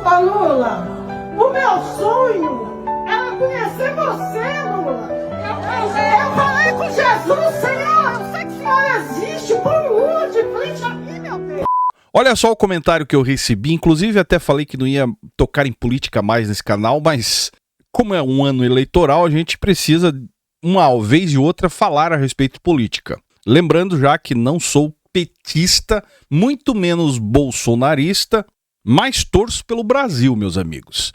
Ô Lula, o meu sonho era conhecer você, Lula. Eu falei com Jesus, Senhor, eu sei que o Senhor existe, por Lula de frente a mim, meu Deus. Olha só o comentário que eu recebi, inclusive até falei que não ia tocar em política mais nesse canal, mas como é um ano eleitoral, a gente precisa, uma vez e outra, falar a respeito de política. Lembrando já que não sou petista, muito menos bolsonarista, mas torço pelo Brasil, meus amigos.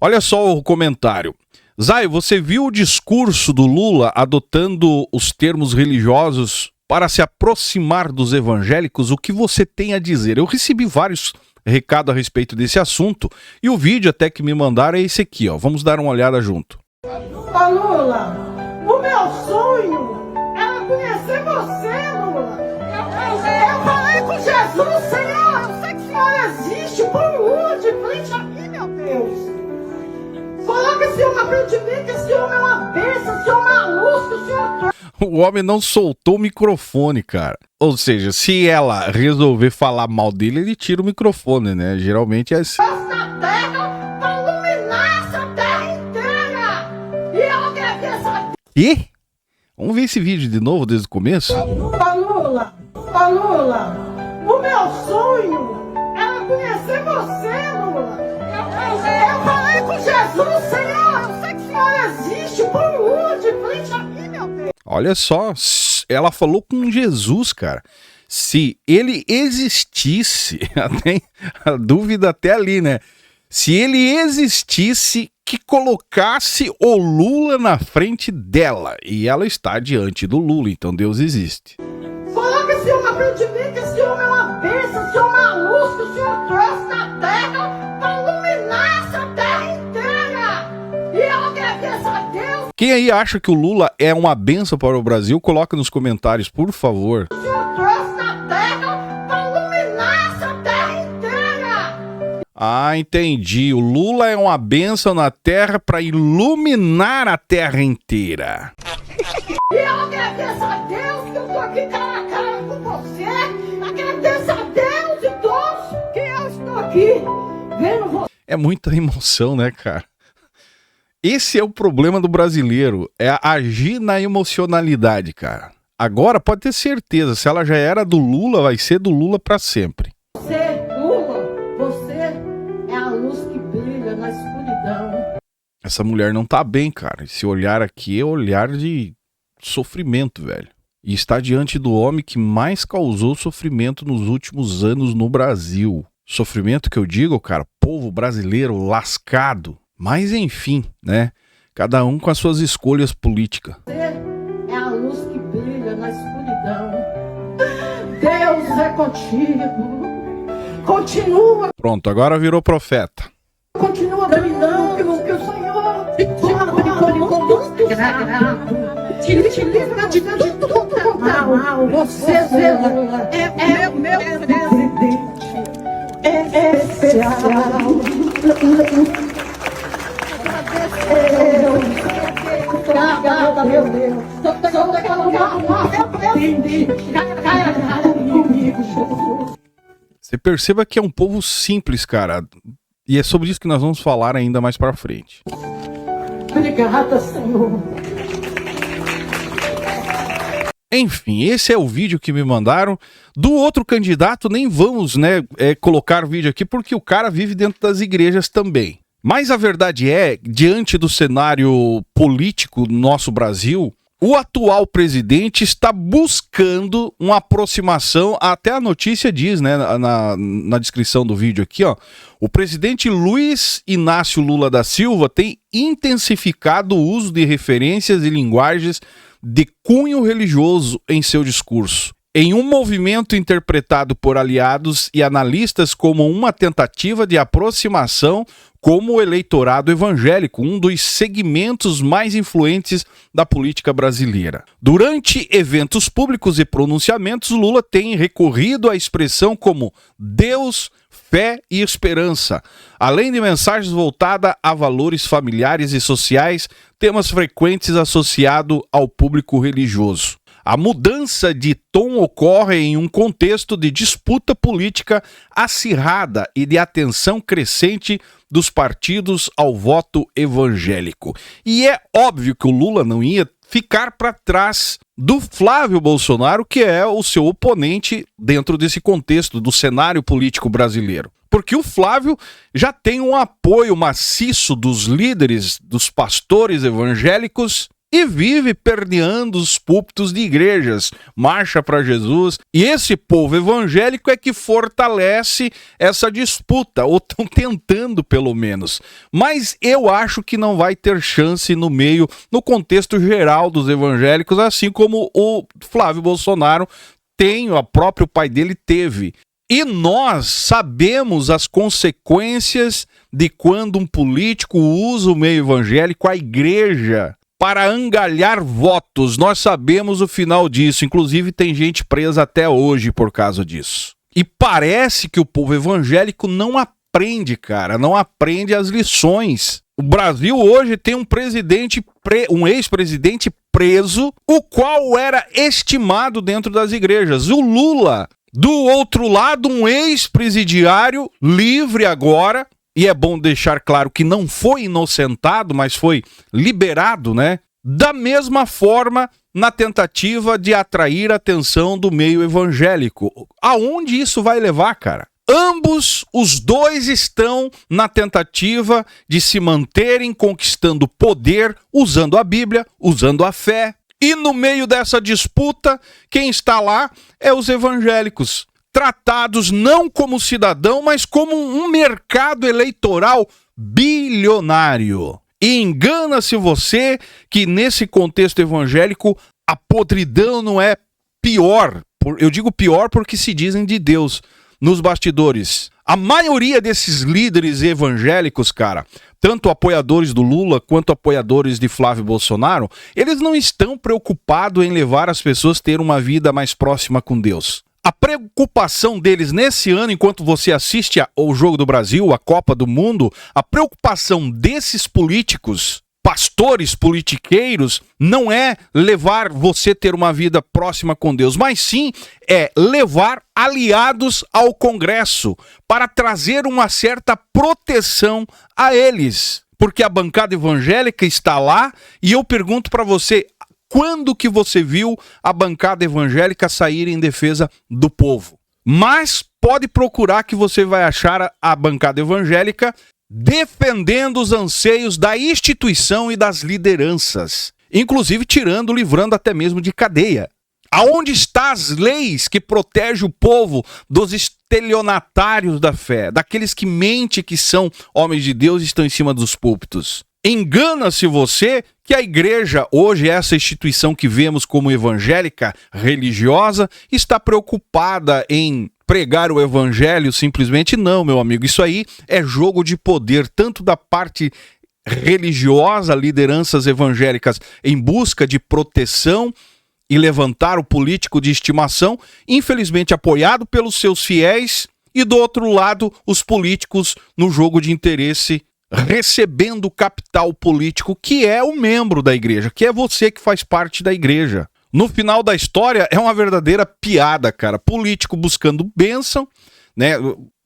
Olha só o comentário. Zay, você viu o discurso do Lula adotando os termos religiosos para se aproximar dos evangélicos? O que você tem a dizer? Eu recebi vários recados a respeito desse assunto e o vídeo até que me mandaram é esse aqui, ó. Vamos dar uma olhada junto. Ô Lula, o meu sonho era conhecer você, Lula. Eu falei com Jesus, Senhor, eu sei que o Senhor existe, por Lula de frente a mim, meu Deus. Coloca esse homem à frente de mim, que esse homem é uma bênção, esse homem é uma luz, que o Senhor... O homem não soltou o microfone, cara. Ou seja, se ela resolver falar mal dele, ele tira o microfone, né? Geralmente é assim. Na terra para iluminar essa terra inteira. E eu agradeço. E? Vamos ver esse vídeo de novo desde o começo? Ô Lula, o meu sonho era conhecer você, Lula. Eu falei com Jesus, Senhor, eu sei que o Senhor existe, por Lula de frente a mim, meu Deus. Olha só, ela falou com Jesus, cara. Se ele existisse, tem a dúvida até ali, né? Se ele existisse, que colocasse o Lula na frente dela. E ela está diante do Lula, então Deus existe. Coloca esse homem à frente de mim, que esse homem é uma bênção, esse homem é uma luz que o Senhor trouxe na terra para iluminar essa terra inteira. E eu agradeço a Deus. Quem aí acha que o Lula é uma bênção para o Brasil, coloca nos comentários, por favor. O Senhor trouxe na terra para iluminar essa terra inteira. Ah, entendi. O Lula é uma bênção na terra para iluminar a terra inteira. E eu agradeço a Deus que eu tô aqui cara a cara com você. Agradeço a Deus e todos que eu estou aqui vendo você. É muita emoção, né, cara? Esse é o problema do brasileiro, é agir na emocionalidade, cara. Agora pode ter certeza, se ela já era do Lula, vai ser do Lula pra sempre. Você, Lula, você é a luz que brilha na escuridão. Essa mulher não tá bem, cara. Esse olhar aqui é olhar de sofrimento, velho. E está diante do homem que mais causou sofrimento nos últimos anos no Brasil. Sofrimento que eu digo, cara, povo brasileiro lascado. Mas enfim, né? Cada um com as suas escolhas políticas. Você é a luz que brilha na escuridão. Deus é contigo. Continua. Pronto, agora virou profeta. Continua brilhando que o Senhor te livra de tudo mal. Você é o meu presidente. É especial. Obrigada, meu Deus. Sou daquela Você perceba que é um povo simples, cara. E é sobre isso que nós vamos falar ainda mais pra frente. Obrigada, Senhor. Enfim, esse é o vídeo que me mandaram. Do outro candidato, nem vamos, né, colocar o vídeo aqui, porque o cara vive dentro das igrejas também. Mas a verdade é, diante do cenário político do nosso Brasil, o atual presidente está buscando uma aproximação, até a notícia diz, né, na descrição do vídeo aqui, ó, o presidente Luiz Inácio Lula da Silva tem intensificado o uso de referências e linguagens de cunho religioso em seu discurso, em um movimento interpretado por aliados e analistas como uma tentativa de aproximação como o eleitorado evangélico, um dos segmentos mais influentes da política brasileira. Durante eventos públicos e pronunciamentos, Lula tem recorrido à expressão como Deus, fé e esperança, além de mensagens voltadas a valores familiares e sociais, temas frequentes associados ao público religioso. A mudança de tom ocorre em um contexto de disputa política acirrada e de atenção crescente dos partidos ao voto evangélico. E é óbvio que o Lula não ia ficar para trás do Flávio Bolsonaro, que é o seu oponente dentro desse contexto do cenário político brasileiro. Porque o Flávio já tem um apoio maciço dos líderes, dos pastores evangélicos e vive permeando os púlpitos de igrejas, marcha para Jesus. E esse povo evangélico é que fortalece essa disputa, ou estão tentando pelo menos. Mas eu acho que não vai ter chance no contexto geral dos evangélicos, assim como o Flávio Bolsonaro tem, o próprio pai dele teve. E nós sabemos as consequências de quando um político usa o meio evangélico, a igreja, para angariar votos. Nós sabemos o final disso. Inclusive tem gente presa até hoje por causa disso. E parece que o povo evangélico não aprende, cara. Não aprende as lições. O Brasil hoje tem um ex-presidente preso, o qual era estimado dentro das igrejas. O Lula, do outro lado, um ex-presidiário livre agora. E é bom deixar claro que não foi inocentado, mas foi liberado, né? Da mesma forma, na tentativa de atrair a atenção do meio evangélico. Aonde isso vai levar, cara? Ambos, os dois estão na tentativa de se manterem conquistando poder, usando a Bíblia, usando a fé. E no meio dessa disputa, quem está lá é os evangélicos. Tratados não como cidadão, mas como um mercado eleitoral bilionário. E engana-se você que nesse contexto evangélico a podridão não é pior. Eu digo pior porque se dizem de Deus nos bastidores. A maioria desses líderes evangélicos, cara, tanto apoiadores do Lula quanto apoiadores de Flávio Bolsonaro, eles não estão preocupados em levar as pessoas a ter uma vida mais próxima com Deus. A preocupação deles nesse ano, enquanto você assiste ao Jogo do Brasil, a Copa do Mundo, a preocupação desses políticos, pastores, politiqueiros, não é levar você a ter uma vida próxima com Deus, mas sim é levar aliados ao Congresso para trazer uma certa proteção a eles. Porque a bancada evangélica está lá e eu pergunto para você, quando que você viu a bancada evangélica sair em defesa do povo? Mas pode procurar que você vai achar a bancada evangélica defendendo os anseios da instituição e das lideranças, inclusive livrando até mesmo de cadeia. Aonde estão as leis que protegem o povo dos estelionatários da fé, daqueles que mentem que são homens de Deus e estão em cima dos púlpitos? Engana-se você que a igreja, hoje essa instituição que vemos como evangélica, religiosa, está preocupada em pregar o evangelho simplesmente? Não, meu amigo, isso aí é jogo de poder, tanto da parte religiosa, lideranças evangélicas em busca de proteção e levantar o político de estimação, infelizmente apoiado pelos seus fiéis, e do outro lado, os políticos no jogo de interesse recebendo o capital político que é o membro da igreja, que é você que faz parte da igreja. No final da história é uma verdadeira piada, cara. Político buscando bênção, né,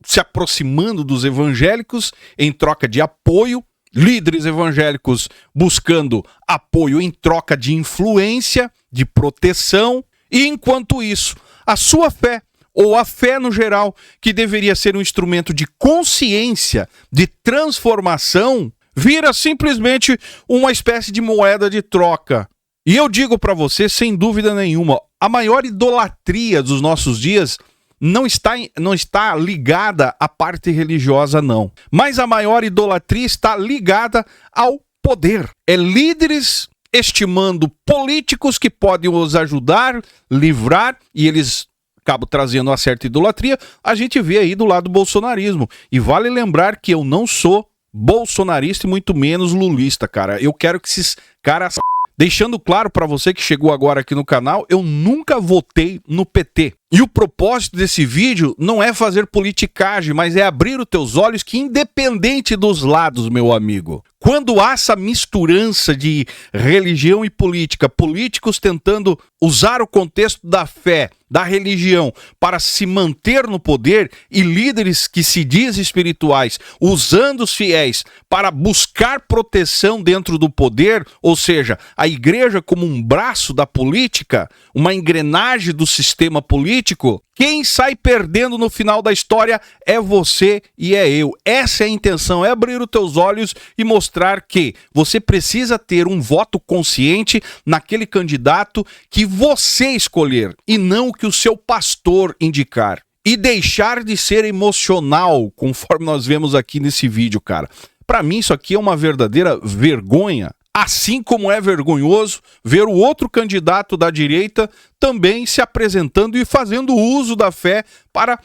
se aproximando dos evangélicos em troca de apoio, líderes evangélicos buscando apoio em troca de influência, de proteção, e enquanto isso, a sua fé, ou a fé no geral, que deveria ser um instrumento de consciência, de transformação, vira simplesmente uma espécie de moeda de troca. E eu digo para você, sem dúvida nenhuma, a maior idolatria dos nossos dias não está ligada à parte religiosa, não. Mas a maior idolatria está ligada ao poder. É líderes estimando políticos que podem os ajudar, livrar, e eles acabam trazendo uma certa idolatria. A gente vê aí do lado do bolsonarismo. E vale lembrar que eu não sou bolsonarista e muito menos lulista, cara. Eu quero que esses caras... Deixando claro para você que chegou agora aqui no canal, eu nunca votei no PT. E o propósito desse vídeo não é fazer politicagem, mas é abrir os teus olhos que independente dos lados, meu amigo, quando há essa misturança de religião e política, políticos tentando usar o contexto da fé, da religião, para se manter no poder, e líderes que se dizem espirituais usando os fiéis para buscar proteção dentro do poder, ou seja, a igreja como um braço da política, uma engrenagem do sistema político, quem sai perdendo no final da história é você e é eu. Essa é a intenção, é abrir os teus olhos e mostrar que você precisa ter um voto consciente naquele candidato que você escolher e não o que o seu pastor indicar. E deixar de ser emocional, conforme nós vemos aqui nesse vídeo, cara. Para mim isso aqui é uma verdadeira vergonha. Assim como é vergonhoso ver o outro candidato da direita também se apresentando e fazendo uso da fé para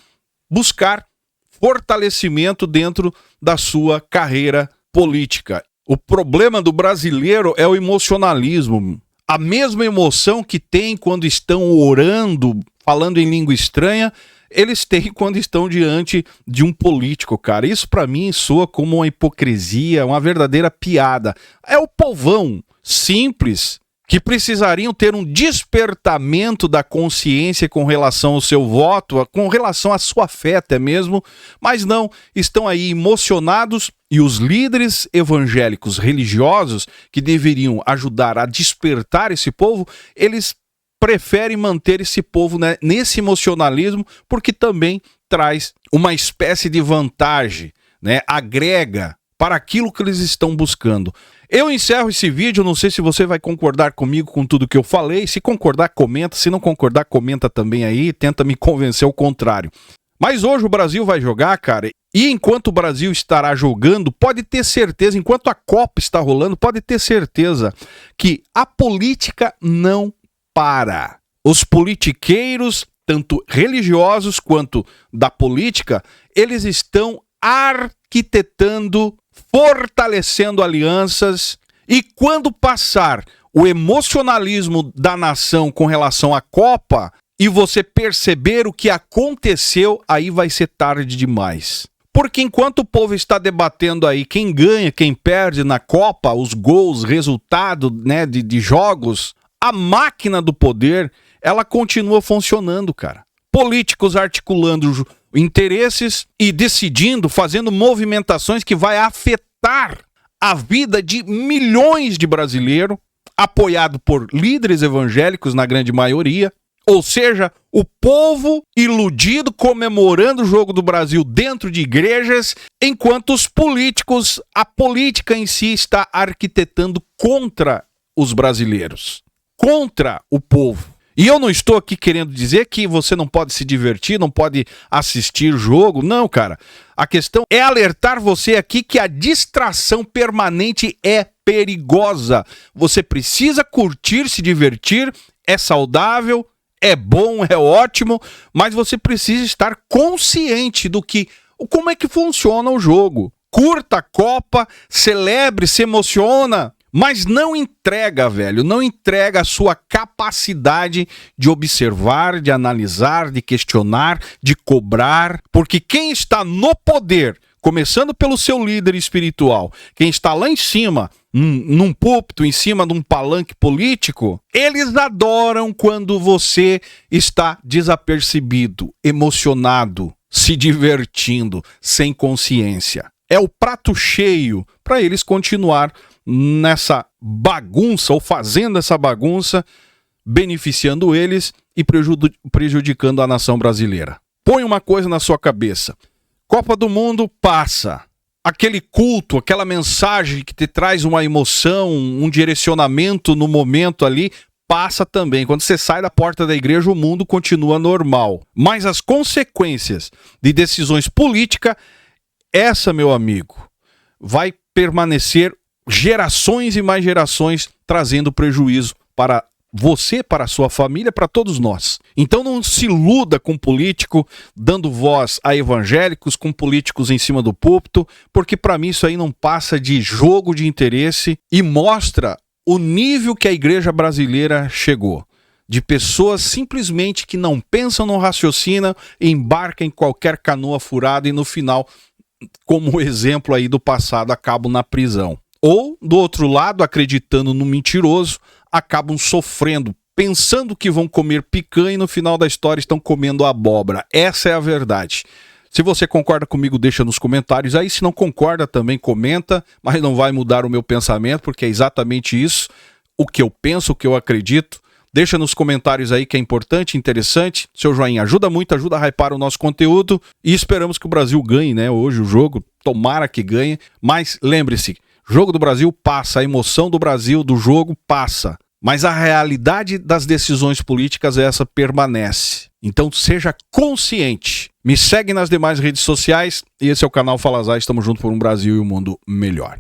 buscar fortalecimento dentro da sua carreira política. O problema do brasileiro é o emocionalismo. A mesma emoção que tem quando estão orando, falando em língua estranha, eles têm quando estão diante de um político, cara. Isso pra mim soa como uma hipocrisia, uma verdadeira piada. É o povão simples que precisariam ter um despertamento da consciência com relação ao seu voto, com relação à sua fé até mesmo, mas não, estão aí emocionados, e os líderes evangélicos religiosos que deveriam ajudar a despertar esse povo, eles preferem manter esse povo, né, nesse emocionalismo, porque também traz uma espécie de vantagem, né, agrega para aquilo que eles estão buscando. Eu encerro esse vídeo, não sei se você vai concordar comigo com tudo que eu falei. Se concordar, comenta. Se não concordar, comenta também aí, tenta me convencer ao contrário. Mas hoje o Brasil vai jogar, cara, e enquanto o Brasil estará jogando, pode ter certeza, enquanto a Copa está rolando, pode ter certeza que a política não para. Os politiqueiros, tanto religiosos quanto da política, eles estão arquitetando, fortalecendo alianças, e quando passar o emocionalismo da nação com relação à Copa e você perceber o que aconteceu, aí vai ser tarde demais. Porque enquanto o povo está debatendo aí quem ganha, quem perde na Copa, os gols, resultado, né, de jogos, a máquina do poder, ela continua funcionando, cara. Políticos articulando interesses e decidindo, fazendo movimentações que vai afetar a vida de milhões de brasileiros, apoiado por líderes evangélicos na grande maioria. Ou seja, o povo iludido comemorando o jogo do Brasil dentro de igrejas, enquanto os políticos, a política em si está arquitetando contra os brasileiros, contra o povo. E eu não estou aqui querendo dizer que você não pode se divertir, não pode assistir jogo. Não, cara. A questão é alertar você aqui que a distração permanente é perigosa. Você precisa curtir, se divertir, é saudável, é bom, é ótimo, mas você precisa estar consciente do que, como é que funciona o jogo. Curta a Copa, celebre, se emociona, mas não entrega, velho, não entrega a sua capacidade de observar, de analisar, de questionar, de cobrar, porque quem está no poder, começando pelo seu líder espiritual, quem está lá em cima, num púlpito, em cima de um palanque político, eles adoram quando você está desapercebido, emocionado, se divertindo, sem consciência. É o prato cheio para eles continuar nessa bagunça, ou fazendo essa bagunça, beneficiando eles e prejudicando a nação brasileira. Põe uma coisa na sua cabeça. Copa do Mundo passa. Aquele culto, aquela mensagem que te traz uma emoção, um direcionamento no momento ali, passa também. Quando você sai da porta da igreja, o mundo continua normal. Mas as consequências de decisões políticas, essa, meu amigo, vai permanecer gerações e mais gerações, trazendo prejuízo para você, para a sua família, para todos nós. Então não se iluda com político dando voz a evangélicos, com políticos em cima do púlpito, porque para mim isso aí não passa de jogo de interesse e mostra o nível que a igreja brasileira chegou. de pessoas simplesmente que não pensam, não raciocinam, embarcam em qualquer canoa furada e no final, como exemplo aí do passado, acabam na prisão. Ou, do outro lado, acreditando no mentiroso, acabam sofrendo, pensando que vão comer picanha e no final da história estão comendo abóbora. Essa é a verdade. Se você concorda comigo, deixa nos comentários aí. Se não concorda, também comenta, mas não vai mudar o meu pensamento, porque é exatamente isso, o que eu penso, o que eu acredito. Deixa nos comentários aí que é importante, interessante. Seu joinha ajuda muito, ajuda a hypar o nosso conteúdo. E esperamos que o Brasil ganhe, né? Hoje o jogo, tomara que ganhe. Mas lembre-se, jogo do Brasil passa, a emoção do Brasil, do jogo passa. Mas a realidade das decisões políticas, essa permanece. Então seja consciente. Me segue nas demais redes sociais. E esse é o canal Fala Zay. Estamos juntos por um Brasil e um mundo melhor.